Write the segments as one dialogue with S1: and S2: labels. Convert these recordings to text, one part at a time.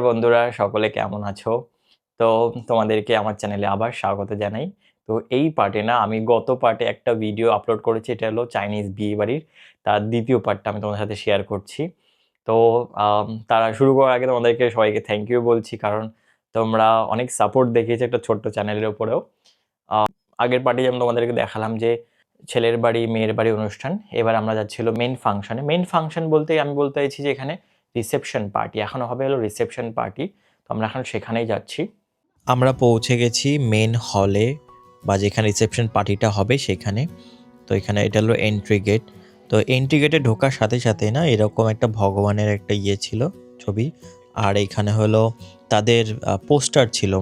S1: বন্ধুরা সকলে কেমন আছো? তো তোমাদেরকে আমার চ্যানেলে আবার স্বাগত জানাই। তো এই পার্টে না, আমি গত পার্টে একটা ভিডিও আপলোড করেছি, এটা হলো চাইনিজ বিয়ে বাড়ির, তার দ্বিতীয় পার্টটা আমি তোমাদের সাথে শেয়ার করছি। তো তারা শুরু করার আগে তোমাদেরকে সবাইকে থ্যাংক ইউ বলছি, কারণ তোমরা অনেক সাপোর্ট দেখিয়েছো একটা ছোট্ট চ্যানেলের উপরেও। আগের পার্টে যেমন তোমাদেরকে দেখালাম যে ছেলের বাড়ি মেয়ের বাড়ি অনুষ্ঠান, এবার আমরা যাচ্ছিল মেন ফাংশনে। মেন ফাংশন বলতে আমি বলতে চাইছি যে এখানে রিসেপশন পার্টি এখনও হবে, হলো রিসেপশন পার্টি। তো আমরা এখন সেখানেই যাচ্ছি। আমরা পৌঁছে গেছি মেন হলে, বা যেখানে রিসেপশন পার্টিটা হবে সেখানে। তো এখানে এটা হলো এন্ট্রি গেট। তো এন্ট্রি গেটে ঢোকার সাথে সাথে না এরকম একটা ভগবানের একটা ইয়ে ছিল, ছবি, আর এখানে হলো তাদের পোস্টার ছিল।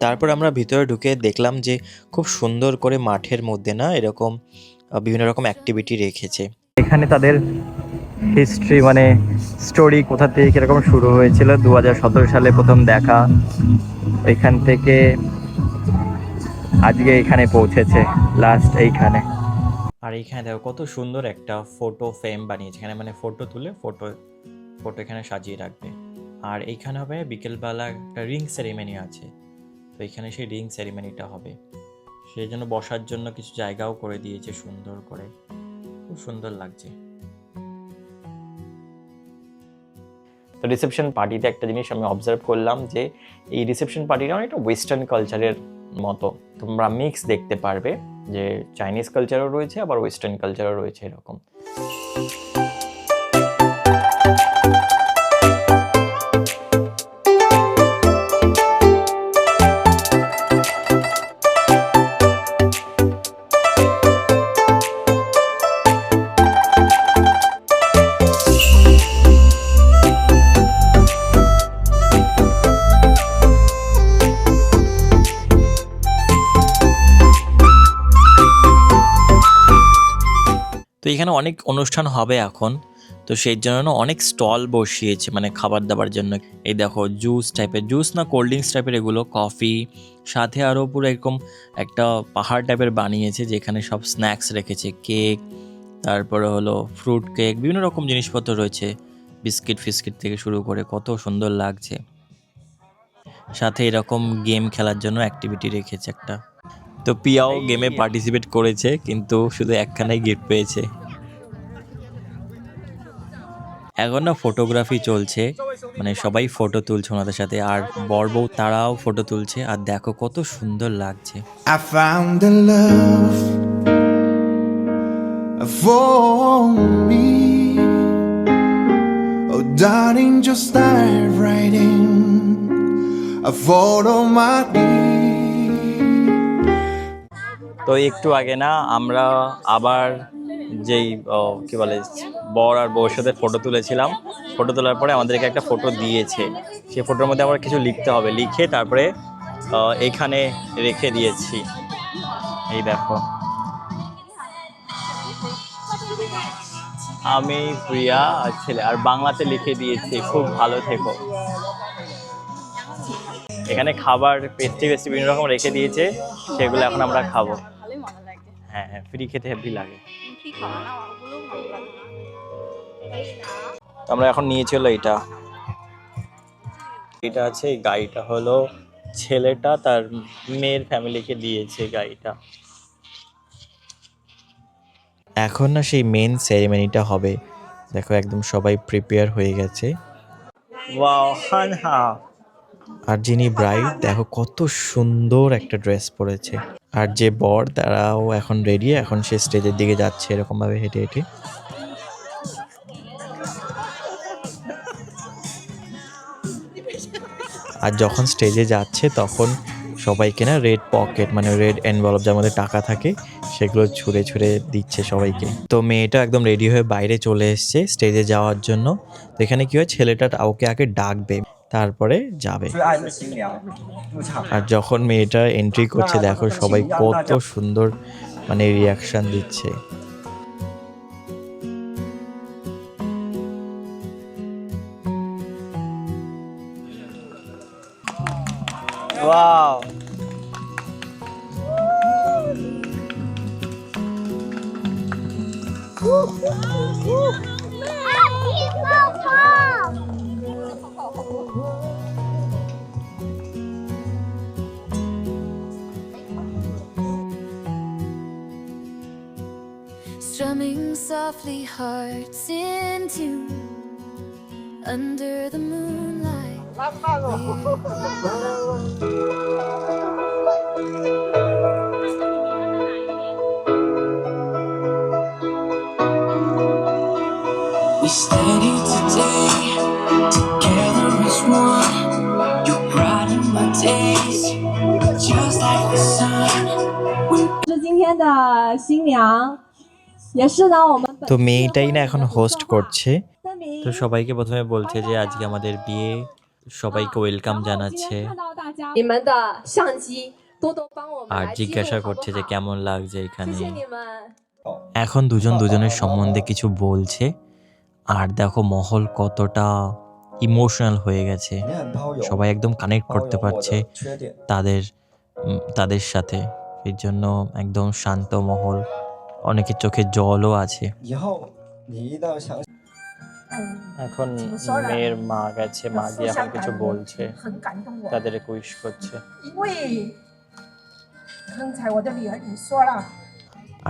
S1: তারপর আমরা ভিতরে ঢুকে দেখলাম যে খুব সুন্দর করে মাঠের মধ্যে না এরকম বিভিন্ন রকম অ্যাক্টিভিটি রেখেছে। এখানে তাদের হিস্ট্রি, মানে স্টোরি কোথা থেকে কিরকম শুরু হয়েছিল, 2017 সালে প্রথম দেখা, এখান থেকে আজকে এখানে পৌঁছেছে লাস্ট এইখানে। আর এইখানে দেখো কত সুন্দর একটা ফটো ফ্রেম বানিয়েছে, এখানে মানে ফটো তুলে ফটো এখানে সাজিয়ে রাখবে। আর এইখানে হবে বিকেলবেলা একটা রিং সেরিমনি আছে, তো এখানে সেই রিং সেরিমনিটা হবে, সেই জন্য বসার জন্য কিছু জায়গাও করে দিয়েছে সুন্দর করে, খুব সুন্দর লাগছে। তো রিসেপশন পার্টিতে একটা জিনিস আমি অবজার্ভ করলাম যে এই রিসেপশন পার্টিটা অনেকটা ওয়েস্টার্ন কালচারের মতো, তোমরা মিক্স দেখতে পারবে, যে চাইনিজ কালচারও রয়েছে আবার ওয়েস্টার্ন কালচারও রয়েছে এরকম। তো এখানে অনেক অনুষ্ঠান হবে এখন, তো সেই জন্য অনেক স্টল বসিয়েছে, মানে খাবার দাবার জন্য। এই দেখো জুস টাইপের, জুস না কোল্ড ড্রিঙ্কস টাইপের এগুলো, কফি, সাথে আরও পুরো এরকম একটা পাহাড় টাইপের বানিয়েছে, যেখানে সব স্ন্যাক্স রেখেছে, কেক, তারপরে হলো ফ্রুট কেক, বিভিন্ন রকম জিনিসপত্র রয়েছে, বিস্কিট ফিস্কিট থেকে শুরু করে, কত সুন্দর লাগছে। সাথে এরকম গেম খেলার জন্য অ্যাক্টিভিটি রেখেছে একটা। তো পিয়াও গেমে পার্টিসিপেট করেছে, কিন্তু শুধু একখানাই গিফট পেয়েছে। এখন না ফটোগ্রাফি চলছে, মানে সবাই ফটো তুলছে ওনাদের সাথে, আর বর বউ তারাও ফটো তুলছে, আর দেখো কত সুন্দর লাগছে।
S2: I found the love for me. Oh darling, just dive right in. I follow my lead.
S1: তো একটু আগে না আমরা আবার যেই কি বলে বর আর বউর সাথে ফটো তুলেছিলাম, ফটো তোলার পরে আমাদেরকে একটা ফটো দিয়েছে, সেই ফটোর মধ্যে আমরা কিছু লিখতে হবে, লিখে তারপরে এইখানে রেখে দিয়েছি। এই দেখো, আমি প্রিয়া আর ছেলে, আর বাংলাতে লিখে দিয়েছি খুব ভালো থেকো। এখানে খাবার পেস্ট্রি বিভিন্ন রকম রেখে দিয়েছে, সেগুলো এখন আমরা খাবো। হ্যাঁ হ্যাঁ, ফ্রি খেতে হেভি লাগে। আমরা এখন নিয়েছি হলো এটা আছে, এই গাড়িটা হলো ছেলেটা তার মেয়ের ফ্যামিলিকে দিয়েছে গাড়িটা। এখন না সেই মেন সেরিমনিটা হবে, দেখো একদম সবাই প্রিপেয়ার হয়ে গেছে। ওয়াও হানহা, আর যিনি ব্রাইড দেখো কত সুন্দর একটা ড্রেস পরেছে, আর যে বর তারাও এখন রেডি, এখন সে স্টেজের দিকে যাচ্ছে এরকম ভাবে হেঁটে হেঁটে। আর যখন স্টেজে যাচ্ছে তখন সবাইকে না রেড পকেট, মানে রেড এনভেলপ যার মধ্যে টাকা থাকে, সেগুলো ছুঁড়ে ছুঁড়ে দিচ্ছে সবাইকে। তো মেয়েটা একদম রেডি হয়ে বাইরে চলে এসছে স্টেজে যাওয়ার জন্য। তো এখানে কি হয়, ছেলেটা ওকে আগে ডাকবে, তারপরে যাবে। আর যখন মেয়েটা এন্ট্রি করছে দেখো সবাই কত সুন্দর মানে রিয়াকশন দিচ্ছে। Wow,
S3: Strumming softly, hearts in tune under the moonlight.
S4: We stand here today, together as one. You brighten my days, just like the sun.
S5: 是今天的新娘，也是呢我们本
S1: তো
S5: 次
S1: মেয়েটাই
S5: 婚
S1: না
S5: 礼
S1: এখন
S5: 的
S1: হোস্ট
S5: 策划
S1: করছে।
S5: 分明
S1: তো সবাইকে প্রথমে বলছে যে আজকে আমাদের বিয়ে, সবাইকে ওয়েলকাম
S5: 然后今
S1: জানাচ্ছে
S5: 天看到大家你们的相机多多帮我们
S1: আর
S5: 来记录
S1: জিজ্ঞাসা
S5: 好不
S1: করছে যে
S5: 好？
S1: কেমন লাগছে
S5: 谢
S1: এখানে।
S5: 谢你们。
S1: এখন দুজন দুজনের সম্বন্ধে কিছু বলছে আর দেখো মহল কতটা ইমোশনাল হয়ে গেছে, সবাই একদম কানেক্ট করতে পারছে তাদের সাথে, এর জন্য একদম শান্ত মহল, অনেকের চোখে জলও আছে। এখন মেয়ের মা গেছে, মা গিয়ে এখন কিছু বলছে,
S6: 很感动我，
S1: তাদের উইশ করছে।
S6: 因为刚才我的女儿也说了，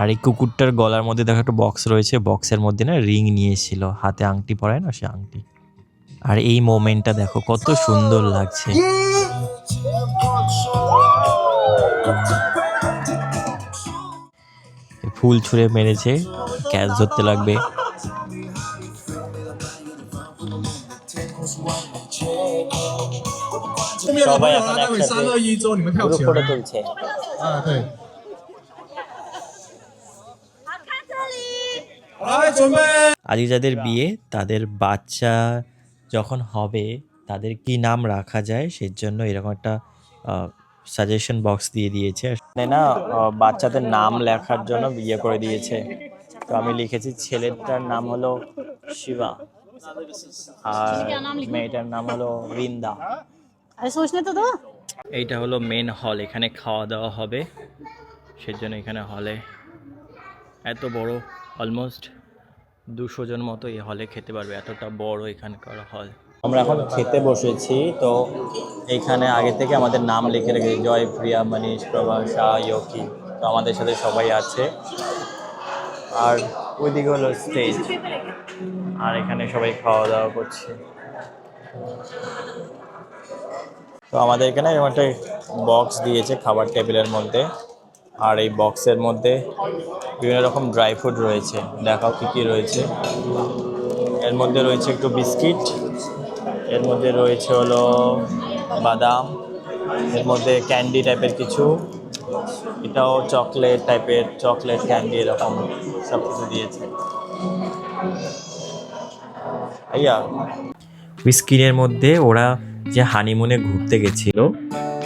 S1: আর এই কুকুরটার গলার মধ্যে দেখো একটা বক্স রয়েছে, বক্সের মধ্যে না রিং নিয়েছিল, হাতে আংটি পরায় না সে আংটি। আর এই মোমেন্টটা দেখো কত সুন্দর লাগছে। ফুল ছুঁড়ে মেরেছে, ক্যাচ ধরতে লাগবে। সবাই এখন একসাথে গ্রুপ ফটো তুলছে।
S7: 啊，对。
S1: আজকে যাদের বিয়ে তাদের বাচ্চা যখন হবে তাদের কি নাম রাখা যায় সেই জন্য এরকম একটা সাজেশন বক্স দিয়ে দিয়েছে না, বাচ্চাদের নাম লেখার জন্য বিয়ে করে দিয়েছে। তো আমি লিখেছি ছেলেটার নাম হলো শিবা আর মেয়েটার নাম হলো রিন্দা। এইটা হলো মেন হল, এখানে খাওয়া দাওয়া হবে, সেজন্য এখানে হলে এত বড়, অলমোস্ট 200 জন মতো এই হলে খেতে পারবে, এতটা বড় এখানকার হল। আমরা এখন খেতে বসেছি, তো এইখানে আগে থেকে আমাদের নাম লিখে রেখেছি, জয়, প্রিয়া, মনীষ, প্রভা, শাহ, ইয়কি। তো আমাদের সাথে সবাই আছে। আর ওইদিকে হলো স্টেজ, আর এখানে সবাই খাওয়া দাওয়া করছে। তো আমাদের এখানে এরকম একটা বক্স দিয়েছে খাবার টেবিলের মধ্যে, আর এই বক্সের মধ্যে বিভিন্ন রকম ড্রাই ফ্রুট রয়েছে, দেখাও কী কী রয়েছে। এর মধ্যে রয়েছে একটু বিস্কিট, এর মধ্যে রয়েছে হলো বাদাম, এর মধ্যে ক্যান্ডি টাইপের কিছু, এটাও চকলেট টাইপের, চকলেট ক্যান্ডি এরকম সব কিছু দিয়েছে। আইয়া স্ক্রিনের মধ্যে ওরা যে হানিমুনে ঘুরতে গেছিল,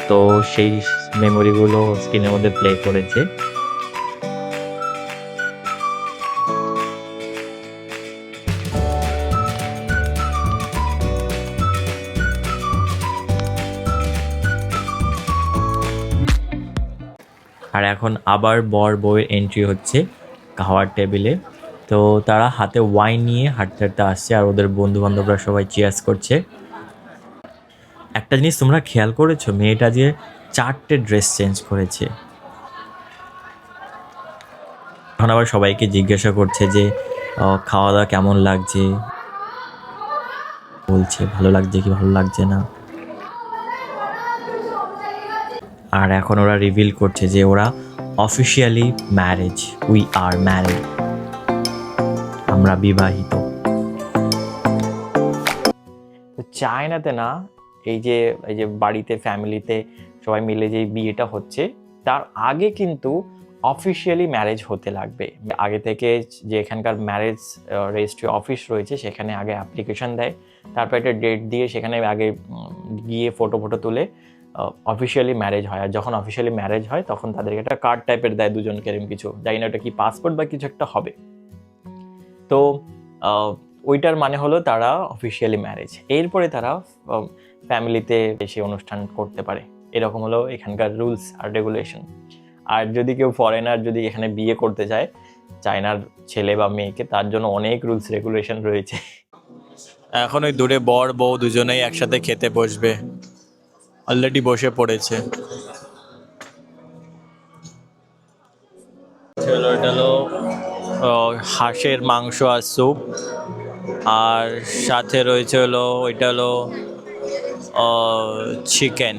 S1: তো সেই মেমোরিগুলো স্ক্রিনের মধ্যে প্লে করেছে। আর এখন আবার বর বউয়ের এন্ট্রি হচ্ছে খাওয়ার টেবিলে। তো তারা হাতে ওয়াইন নিয়ে হাঁটতে হাঁটতে আসছে, আর ওদের বন্ধু বান্ধবরা সবাই চিয়ার্স করছে। একটা জিনিস তোমরা খেয়াল করেছো, মেয়েটা যে 4টে ড্রেস চেঞ্জ করেছে। এখন আবার সবাইকে জিজ্ঞাসা করছে যে খাওয়া দাওয়া কেমন লাগছে, বলছে ভালো লাগছে কি ভালো লাগছে না। আর এখন ওরা রিভিল করছে যে ওরা officially marriage, we are married, আমরা বিবাহিত। তো চায়নাতে না এই যে বাড়িতে ফ্যামিলিতে সবাই মিলে যে বিয়েটা হচ্ছে, তার আগে কিন্তু অফিসিয়ালি ম্যারেজ হতে লাগবে। আগে থেকে যে এখানকার ম্যারেজ রেজিস্ট্রি অফিস রয়েছে সেখানে আগে অ্যাপ্লিকেশন দেয়, তারপর একটা ডেট দিয়ে সেখানে আগে গিয়ে ফটো তুলে অফিসিয়ালি ম্যারেজ হয়। আর যখন অফিসিয়ালি ম্যারেজ হয় তখন তাদেরকে একটা কার্ড টাইপের দেয় দুজনকে, এরকম কিছু, জানি না ওটা কি পাসপোর্ট বা কিছু একটা হবে। তো ওইটার মানে হলো তারা অফিসিয়ালি ম্যারেজ। এরপরে তারা ফ্যামিলিতে এসে অনুষ্ঠান করতে পারে, এরকম হলো এখানকার রুলস আর রেগুলেশন। আর যদি কেউ ফরেনার যদি এখানে বিয়ে করতে চায় চায়নার ছেলে বা মেয়েকে, তার জন্য অনেক রুলস রেগুলেশন রয়েছে। এখন ওই দূরে বর বউ দুজনেই একসাথে খেতে বসবে, অলরেডি বসে পড়েছে। এটা হলো হাঁসের মাংস আর স্যুপ, আর সাথে রয়েছে হলো এটা হলো চিকেন।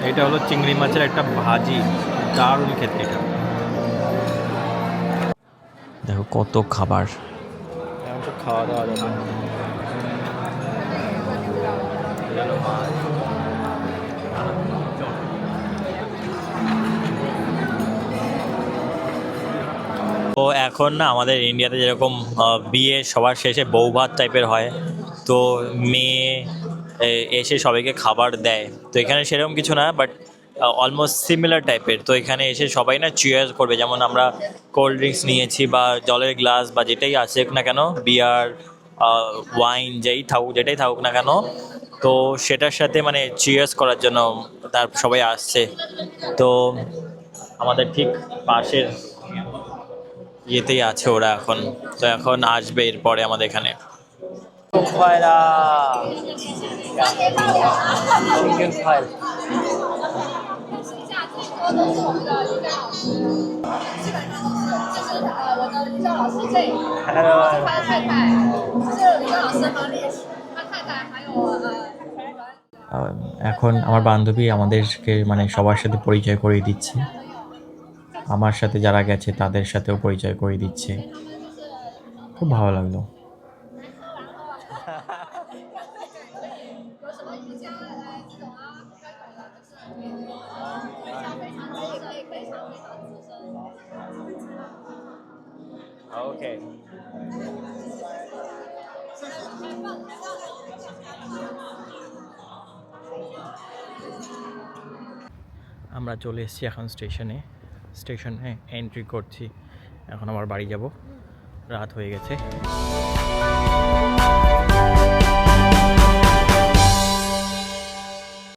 S1: এটা হলো চিংড়ি মাছের একটা ভাজি, দারুণ খেতে এটা। দেখো কত খাবার, এখন তো খাওয়া দাওয়া যাবে। তো এখন না আমাদের ইন্ডিয়াতে যেরকম বিয়ে সবার শেষে বউ ভাত টাইপের হয়, তো মেয়ে এসে সবাইকে খাবার দেয়, তো এখানে সেরকম কিছু না, বাট অলমোস্ট সিমিলার টাইপের। তো এখানে এসে সবাই না চিয়ার্স করবে, যেমন আমরা কোল্ড ড্রিঙ্কস নিয়েছি বা জলের গ্লাস বা যেটাই আসুক না কেন, বিয়ার ওয়াইন যেটাই থাকুক না কেন, তো সেটার সাথে মানে চিয়ার্স করার জন্য তার সবাই আসছে। তো আমাদের ঠিক পাশের ইয়েতেই আছে ওরা এখন, তো এখন আসবে এরপরে আমাদের এখানে। এখন আমার বান্ধবী আমাদেরকে মানে সবার সাথে পরিচয় করিয়ে দিচ্ছে, আমার সাথে যারা গেছে তাদের সাথেও পরিচয় করিয়ে দিচ্ছে, খুব ভালো লাগলো। Okay. আমরা চলে এসেছি এখন স্টেশনে এন্ট্রি করছি, এখন আমার বাড়ি যাব, রাত হয়ে গেছে।